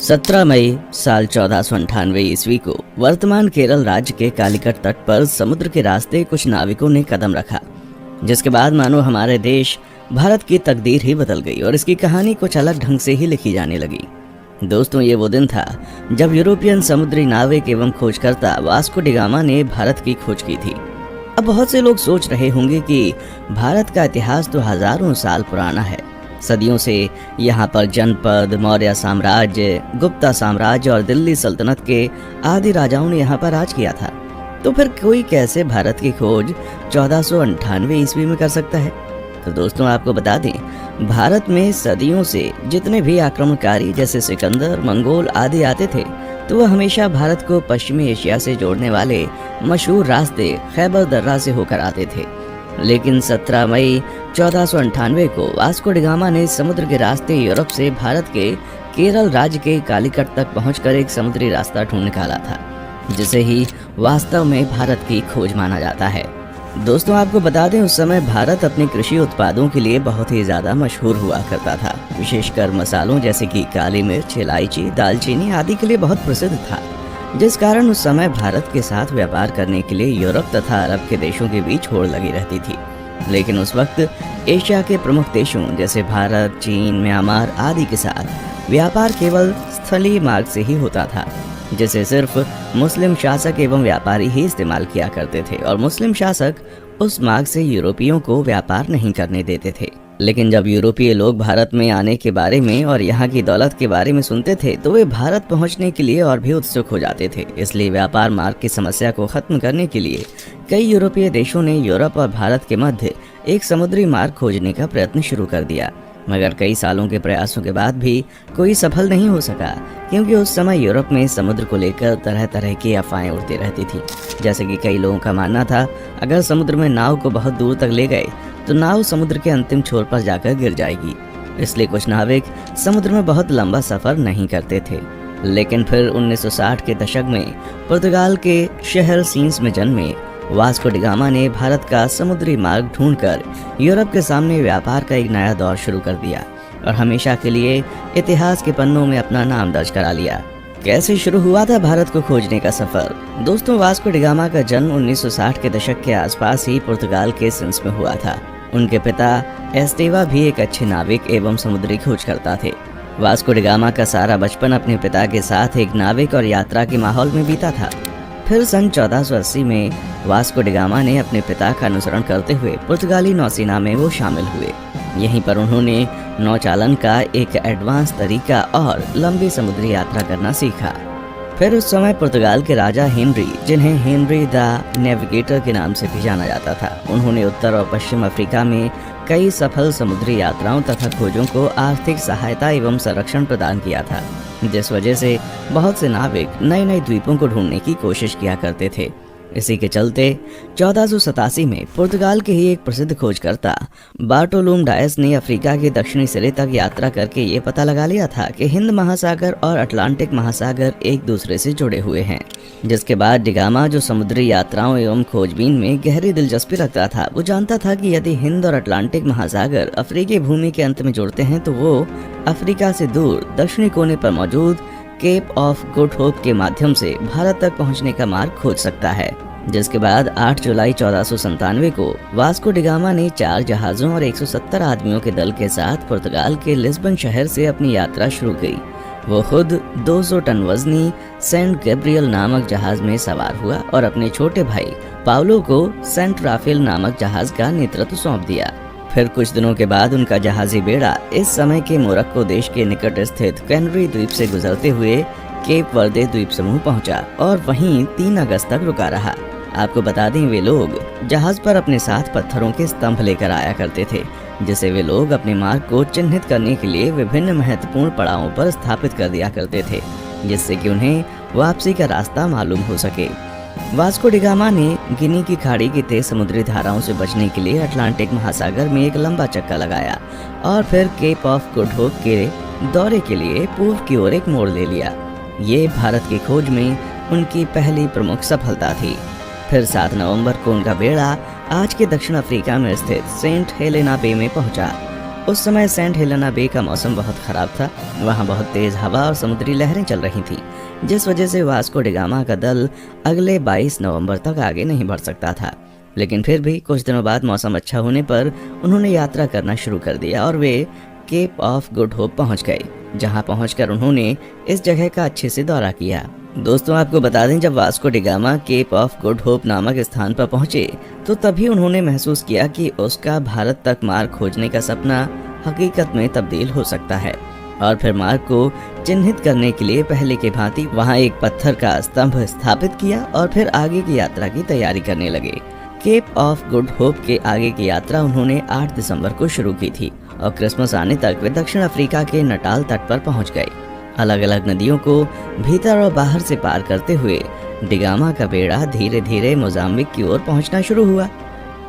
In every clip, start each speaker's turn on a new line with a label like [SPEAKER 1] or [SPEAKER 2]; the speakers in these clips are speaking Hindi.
[SPEAKER 1] 17 मई साल 1498 ईस्वी को वर्तमान केरल राज्य के कालीकट तट पर समुद्र के रास्ते कुछ नाविकों ने कदम रखा, जिसके बाद मानो हमारे देश भारत की तकदीर ही बदल गई और इसकी कहानी कुछ अलग ढंग से ही लिखी जाने लगी। दोस्तों, ये वो दिन था जब यूरोपियन समुद्री नाविक एवं खोजकर्ता वास्को डी गामा ने भारत की खोज की थी। अब बहुत से लोग सोच रहे होंगे कि भारत का इतिहास तो हजारों साल पुराना है। सदियों से यहाँ पर जनपद, मौर्य साम्राज्य, गुप्ता साम्राज्य और दिल्ली सल्तनत के आदि राजाओं ने यहाँ पर राज किया था। तो फिर कोई कैसे भारत की खोज 1498 ईस्वी में कर सकता है? तो दोस्तों, आपको बता दें, भारत में सदियों से जितने भी आक्रमणकारी जैसे सिकंदर, मंगोल आदि आते थे, तो वह हमेशा भारत को पश्चिमी एशिया से जोड़ने वाले मशहूर रास्ते खैबर दर्रा से होकर आते थे। लेकिन 17 मई 1498 को वास्को डी गामा ने समुद्र के रास्ते यूरोप से भारत के केरल राज्य के कालीकट तक पहुंचकर एक समुद्री रास्ता ढूंढ निकाला था, जिसे ही वास्तव में भारत की खोज माना जाता है। दोस्तों, आपको बता दें, उस समय भारत अपने कृषि उत्पादों के लिए बहुत ही ज्यादा मशहूर हुआ करता था। विशेषकर मसालों जैसे कि काली मिर्च, इलायची, दालचीनी आदि के लिए बहुत प्रसिद्ध था, जिस कारण उस समय भारत के साथ व्यापार करने के लिए यूरोप तथा अरब के देशों के बीच होड़ लगी रहती थी। लेकिन उस वक्त एशिया के प्रमुख देशों जैसे भारत, चीन, म्यांमार आदि के साथ व्यापार केवल स्थलीय मार्ग से ही होता था, जिसे सिर्फ मुस्लिम शासक एवं व्यापारी ही इस्तेमाल किया करते थे और मुस्लिम शासक उस मार्ग से यूरोपियों को व्यापार नहीं करने देते थे। लेकिन जब यूरोपीय लोग भारत में आने के बारे में और यहाँ की दौलत के बारे में सुनते थे, तो वे भारत पहुँचने के लिए और भी उत्सुक हो जाते थे। इसलिए व्यापार मार्ग की समस्या को खत्म करने के लिए कई यूरोपीय देशों ने यूरोप और भारत के मध्य एक समुद्री मार्ग खोजने का प्रयत्न शुरू कर दिया। मगर कई सालों के प्रयासों के बाद भी कोई सफल नहीं हो सका, क्योंकि उस समय यूरोप में समुद्र को लेकर तरह तरह की अफवाहें उड़ती रहती थी। जैसे कि कई लोगों का मानना था, अगर समुद्र में नाव को बहुत दूर तक ले गए तो नाव समुद्र के अंतिम छोर पर जाकर गिर जाएगी। इसलिए कुछ नाविक समुद्र में बहुत लंबा सफर नहीं करते थे। लेकिन फिर 1960 के दशक में पुर्तगाल के शहर सीन्स में जन्मे वास्को डी गामा ने भारत का समुद्री मार्ग ढूंढकर यूरोप के सामने व्यापार का एक नया दौर शुरू कर दिया और हमेशा के लिए इतिहास के पन्नों में अपना नाम दर्ज करा लिया। कैसे शुरू हुआ था भारत को खोजने का सफर? दोस्तों, वास्को डी गामा का जन्म 1960 के दशक के आसपास ही पुर्तगाल के सिंस में हुआ था। उनके पिता एस्टेवा भी एक अच्छे नाविक एवं समुद्री खोजकर्ता थे। वास्को डी गामा का सारा बचपन अपने पिता के साथ एक नाविक और यात्रा के माहौल में बीता था। फिर सन 1480 में वास्को डी गामा ने अपने पिता का अनुसरण करते हुए पुर्तगाली नौसेना में वो शामिल हुए। यहीं पर उन्होंने नौचालन का एक एडवांस तरीका और लंबी समुद्री यात्रा करना सीखा। फिर उस समय पुर्तगाल के राजा हेनरी, जिन्हें हेनरी द नेविगेटर के नाम से भी जाना जाता था, उन्होंने उत्तर और पश्चिम अफ्रीका में कई सफल समुद्री यात्राओं तथा खोजों को आर्थिक सहायता एवं संरक्षण प्रदान किया था, जिस वजह से बहुत से नाविक नए नए द्वीपों को ढूंढने की कोशिश किया करते थे। इसी के चलते 1487 में पुर्तगाल के ही एक प्रसिद्ध खोजकर्ता बार्टोलोम डायस ने अफ्रीका के दक्षिणी सिरे तक यात्रा करके ये पता लगा लिया था कि हिंद महासागर और अटलांटिक महासागर एक दूसरे से जुड़े हुए हैं। जिसके बाद डी गामा, जो समुद्री यात्राओं एवं खोजबीन में गहरी दिलचस्पी रखता था, वो जानता था कि यदि हिंद और अटलांटिक महासागर अफ्रीकी भूमि के अंत में जुड़ते हैं तो वो अफ्रीका से दूर दक्षिणी कोने पर मौजूद केप ऑफ गुड होप के माध्यम से भारत तक पहुंचने का मार्ग खोज सकता है। जिसके बाद 8 जुलाई 1497 को वास्को डी गामा ने 4 जहाजों और 170 आदमियों के दल के साथ पुर्तगाल के लिस्बन शहर से अपनी यात्रा शुरू की। वो खुद 200 टन वजनी सेंट गैब्रियल नामक जहाज में सवार हुआ और अपने छोटे भाई पाउलो को सेंट राफेल नामक जहाज का नेतृत्व सौंप दिया। फिर कुछ दिनों के बाद उनका जहाजी बेड़ा इस समय के मोरक्को देश के निकट स्थित कैनरी द्वीप से गुजरते हुए केप वर्दे द्वीप समूह पहुंचा और वहीं 3 अगस्त तक रुका रहा। आपको बता दें, वे लोग जहाज पर अपने साथ पत्थरों के स्तंभ लेकर आया करते थे, जिसे वे लोग अपने मार्ग को चिन्हित करने के लिए विभिन्न महत्वपूर्ण पड़ावों पर स्थापित कर दिया करते थे, जिससे कि उन्हें वापसी का रास्ता मालूम हो सके। वास्को डी गामा ने गिनी की खाड़ी की तेज समुद्री धाराओं से बचने के लिए अटलांटिक महासागर में एक लंबा चक्का लगाया और फिर केप ऑफ गुड होप के दौरे के लिए पूर्व की ओर एक मोड़ ले लिया। ये भारत की खोज में उनकी पहली प्रमुख सफलता थी। फिर 7 नवंबर को उनका बेड़ा आज के दक्षिण अफ्रीका में स्थित सेंट हेलेना बे में पहुंचा उस समय सेंट हेलेना बे का मौसम बहुत खराब था। वहाँ बहुत तेज हवा और समुद्री लहरें चल रही थी, जिस वजह से वास्को डी गामा का दल अगले 22 नवंबर तक आगे नहीं बढ़ सकता था। लेकिन फिर भी कुछ दिनों बाद मौसम अच्छा होने पर उन्होंने यात्रा करना शुरू कर दिया और वे केप ऑफ गुड होप पहुंच गए, जहां पहुंचकर उन्होंने इस जगह का अच्छे से दौरा किया। दोस्तों, आपको बता दें, जब Vasco da Gama Cape of Good Hope नामक स्थान पर पहुंचे तो तभी उन्होंने महसूस किया कि उसका भारत तक मार्ग खोजने का सपना हकीकत में तब्दील हो सकता है। और फिर मार्ग को चिन्हित करने के लिए पहले की भांति वहां एक पत्थर का स्तंभ स्थापित किया और फिर आगे की यात्रा की तैयारी करने लगे। केप ऑफ गुड होप के आगे की यात्रा उन्होंने 8 दिसंबर को शुरू की थी और क्रिसमस आने तक वे दक्षिण अफ्रीका के नटाल तट पर पहुंच गए। अलग अलग नदियों को भीतर और बाहर से पार करते हुए डी गामा का बेड़ा धीरे धीरे मोजाम्बिक की ओर पहुंचना शुरू हुआ।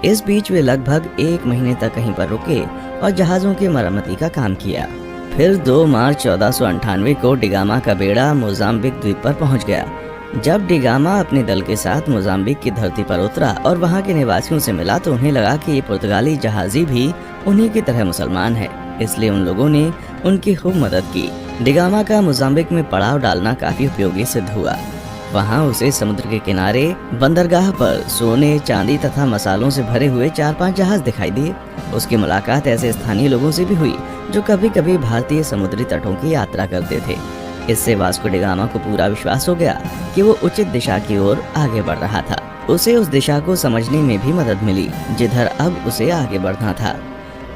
[SPEAKER 1] इस बीच वे लगभग 1 महीने तक कहीं पर रुके और जहाजों की मरम्मती का काम किया। फिर 2 मार्च 1498 को डी गामा का बेड़ा मोजाम्बिक द्वीप पर पहुंच गया। जब डी गामा अपने दल के साथ मोजाम्बिक की धरती पर उतरा और वहां के निवासियों से मिला तो उन्हें लगा कि ये पुर्तगाली जहाजी भी उन्हीं की तरह मुसलमान है, इसलिए उन लोगों ने उनकी खूब मदद की। डी गामा का मोजाम्बिक में पड़ाव डालना काफी उपयोगी सिद्ध हुआ। वहां उसे समुद्र के किनारे बंदरगाह पर सोने, चांदी तथा मसालों से भरे हुए 4-5 जहाज दिखाई दिए। उसकी मुलाकात ऐसे स्थानीय लोगों से भी हुई जो कभी कभी भारतीय समुद्री तटों की यात्रा करते थे। इससे वास्को डी गामा को पूरा विश्वास हो गया कि वो उचित दिशा की ओर आगे बढ़ रहा था। उसे उस दिशा को समझने में भी मदद मिली जिधर अब उसे आगे बढ़ना था।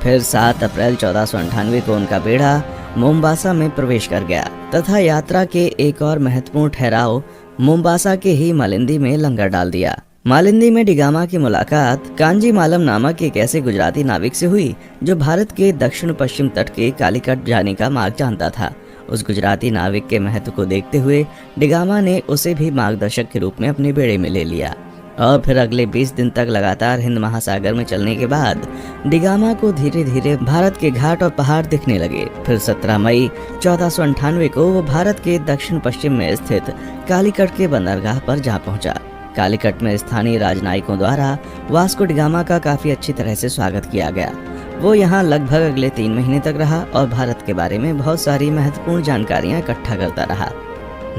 [SPEAKER 1] फिर 7 अप्रैल 1498 को उनका बेड़ा मोम्बासा में प्रवेश कर गया तथा यात्रा के एक और महत्वपूर्ण ठहराव मोम्बासा के ही मालिंदी में लंगर डाल दिया। मालिंदी में डी गामा की मुलाकात कांजी मालम नामक एक ऐसे गुजराती नाविक से हुई जो भारत के दक्षिण पश्चिम तट के कालीकट जाने का मार्ग जानता था। उस गुजराती नाविक के महत्व को देखते हुए डी गामा ने उसे भी मार्गदर्शक के रूप में अपने बेड़े में ले लिया और फिर अगले 20 दिन तक लगातार हिंद महासागर में चलने के बाद डी गामा को धीरे धीरे भारत के घाट और पहाड़ दिखने लगे। फिर 17 मई 1498 को वो भारत के दक्षिण पश्चिम में स्थित कालीकट के बंदरगाह पर जा पहुंचा। कालीकट में स्थानीय राजनयिकों द्वारा वास्को डी गामा का काफी अच्छी तरह से स्वागत किया गया। वो यहाँ लगभग अगले 3 महीने तक रहा और भारत के बारे में बहुत सारी महत्वपूर्ण जानकारियाँ इकट्ठा करता रहा।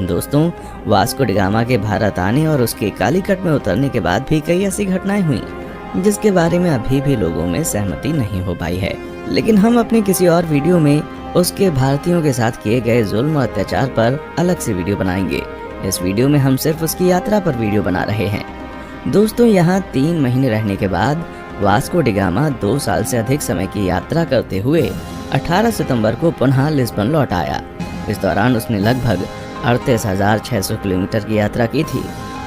[SPEAKER 1] दोस्तों, वास्को डी गामा के भारत आने और उसके कालीकट में उतरने के बाद भी कई ऐसी घटनाएं हुई जिसके बारे में अभी भी लोगों में सहमति नहीं हो पाई है, लेकिन हम अपने किसी और वीडियो में उसके भारतीयों के साथ किए गए जुल्म और अत्याचार पर अलग से वीडियो बनाएंगे। इस वीडियो में हम सिर्फ उसकी यात्रा पर वीडियो बना रहे हैं। दोस्तों, यहाँ 3 महीने रहने के बाद वास्को डी गामा 2 साल से अधिक समय की यात्रा करते हुए 18 सितंबर को पुनः लिस्बन लौट आया। इस दौरान उसने लगभग 38,600 किलोमीटर की यात्रा की थी।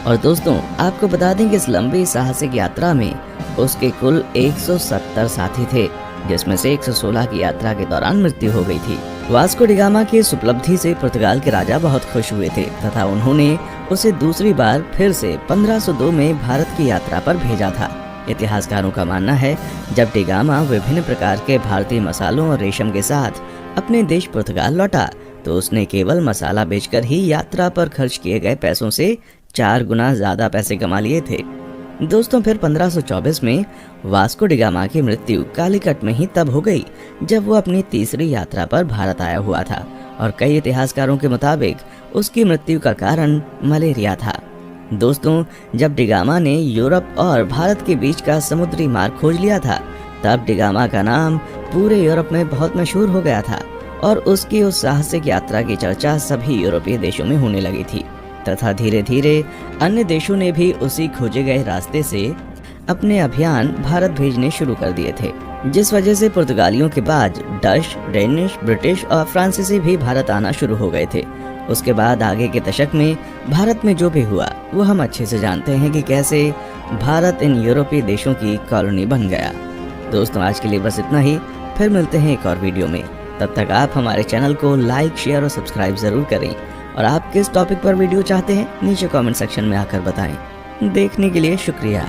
[SPEAKER 1] और दोस्तों, आपको बता दें कि इस लंबी साहसिक यात्रा में उसके कुल 170 साथी थे, जिसमें से 116 की यात्रा के दौरान मृत्यु हो गई थी। वास्को डी गामा की इस उपलब्धि से पुर्तगाल के राजा बहुत खुश हुए थे तथा उन्होंने उसे दूसरी बार फिर से 1502 में भारत की यात्रा पर भेजा था। इतिहासकारों का मानना है जब डी गामा विभिन्न प्रकार के भारतीय मसालों और रेशम के साथ अपने देश पुर्तगाल लौटा तो उसने केवल मसाला बेचकर ही यात्रा पर खर्च किए गए पैसों से 4 गुना ज्यादा पैसे कमा लिए थे। दोस्तों, फिर 1524 में वास्को डी गामा की मृत्यु कालीकट में ही तब हो गई जब वो अपनी तीसरी यात्रा पर भारत आया हुआ था और कई इतिहासकारों के मुताबिक उसकी मृत्यु का कारण मलेरिया था। दोस्तों, जब डी गामा ने यूरोप और भारत के बीच का समुद्री मार्ग खोज लिया था तब डी गामा का नाम पूरे यूरोप में बहुत मशहूर हो गया था और उसकी उस साहसिक यात्रा की चर्चा सभी यूरोपीय देशों में होने लगी थी तथा धीरे धीरे अन्य देशों ने भी उसी खोजे गए रास्ते से अपने अभियान भारत भेजने शुरू कर दिए थे, जिस वजह से पुर्तगालियों के बाद डच, डेनिश, ब्रिटिश और फ्रांसीसी भी भारत आना शुरू हो गए थे। उसके बाद आगे के दशक में भारत में जो भी हुआ वो हम अच्छे से जानते हैं कि कैसे भारत इन यूरोपीय देशों की कॉलोनी बन गया। दोस्तों, आज के लिए बस इतना ही। फिर मिलते हैं एक और वीडियो में। तब तक आप हमारे चैनल को लाइक, शेयर और सब्सक्राइब जरूर करें और आप किस टॉपिक पर वीडियो चाहते हैं नीचे कमेंट सेक्शन में आकर बताएं। देखने के लिए शुक्रिया।